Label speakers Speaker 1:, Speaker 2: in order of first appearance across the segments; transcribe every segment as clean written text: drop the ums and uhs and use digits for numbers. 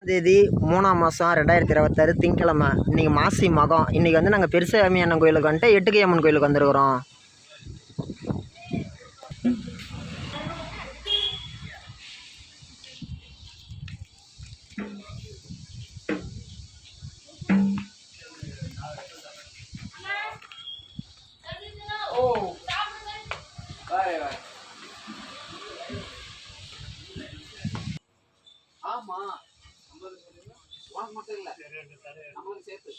Speaker 1: தேதி 3ஆம் மாதம் 2026 திங்கக்கிழமை. இன்றைக்கி மாசி மகம். இன்றைக்கி வந்து நாங்கள் பெருசாமி அண்ணன் கோயிலுக்கு வந்துட்டு எட்டுக்கை அம்மன் கோயிலுக்கு வந்துருக்குறோம். ஆமா மட்டும் இல்ல நம்மளுக்கு சேர்த்து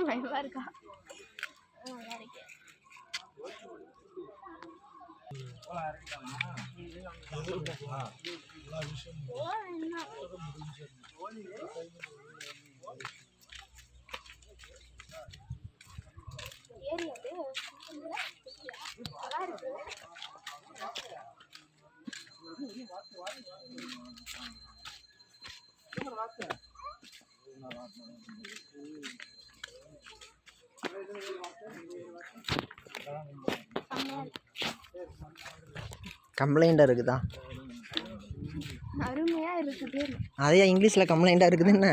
Speaker 2: பயமா இருக்கா?
Speaker 1: கம்ப்ளைண்டாக இருக்குதா?
Speaker 2: அருமையா இருக்குது.
Speaker 1: அதையா இங்கிலீஷில் கம்ப்ளைண்டாக இருக்குது என்ன?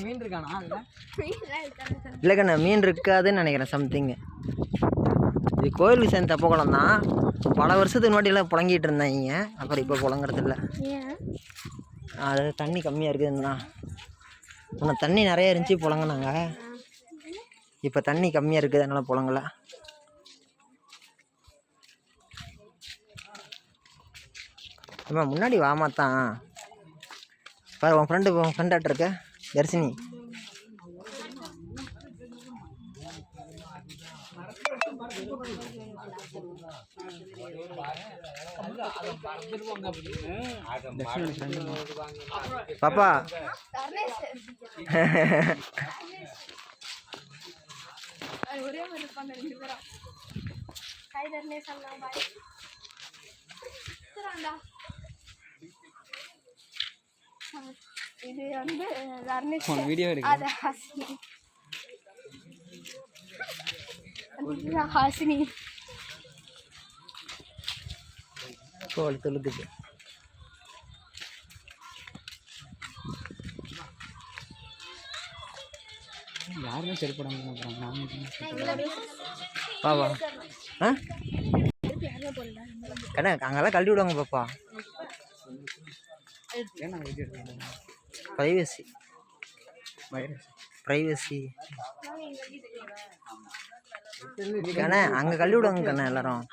Speaker 3: மீன் இருக்கானா?
Speaker 1: இல்லை கண்ணா, மீன் இருக்காதுன்னு நினைக்கிறேன். சம்திங்கு இது கோயிலுக்கு சேர்ந்த தப்பகுளம் தான். பல வருஷத்துக்கு முன்னாடியெல்லாம் புழங்கிட்டு இருந்தாங்க. அப்புறம் இப்போ புழங்குறது இல்லை. அது தண்ணி கம்மியாக இருக்குதுண்ணா. முன்ன தண்ணி நிறைய இருந்துச்சு, புழங்கினாங்க. இப்போ தண்ணி கம்மியாக இருக்குது, அதனால் புழங்கலை. ஆமாம், முன்னாடி வாமாத்தான் பாரு. உன் ஃப்ரெண்டாட்ட இருக்க தர்ஷினி. பாப்பா
Speaker 2: இது வந்து
Speaker 3: வீடியோ
Speaker 2: ஹாசினி
Speaker 1: கோல் தொழுக்குது.
Speaker 3: யாருமே சரிப்படாம
Speaker 1: பாப்பா ஆ கண்ணா, அங்கெல்லாம் கழட்டி விடுவாங்க பாப்பா. ப்ரைவசி கண்ணா, அங்கே கழட்டி விடுவாங்க கண்ணா எல்லாரும்.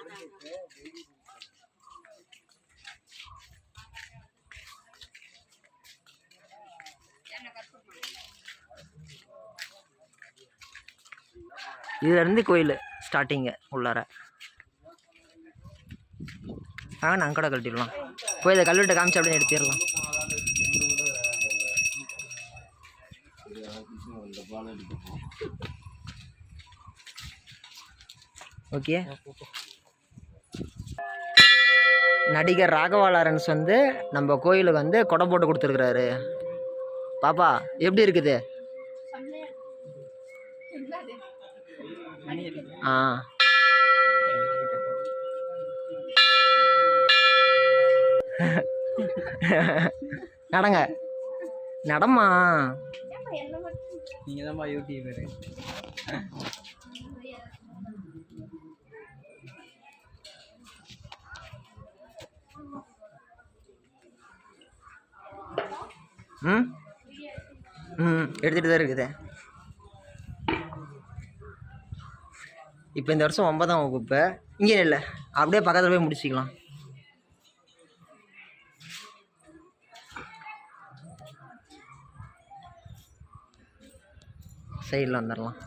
Speaker 1: இதுலேருந்து கோயில் ஸ்டார்டிங்கு உள்ளார. நாங்கள் கூட கழட்டிடலாம். போய் இதை கல்வெட்டை காமிச்சு அப்படியே எடுத்துடலாம். ஓகே. நடிகர் ராகவா லாரன்ஸ் வந்து நம்ம கோயிலுக்கு வந்து கொடை போட்டு கொடுத்துருக்குறாரு. பாப்பா எப்படி இருக்குது? ஆ நடங்க, நடமா.
Speaker 3: நீங்க தான் யூடியூபரு.
Speaker 1: எடுத்துகிட்டு தான் இருக்குது. இப்போ இந்த வருஷம் 9ஆம் வகுப்பு. இங்கே இல்லை, அப்படியே பக்கத்தில் போய் முடிச்சிக்கலாம். சைடில் வந்துடலாம்.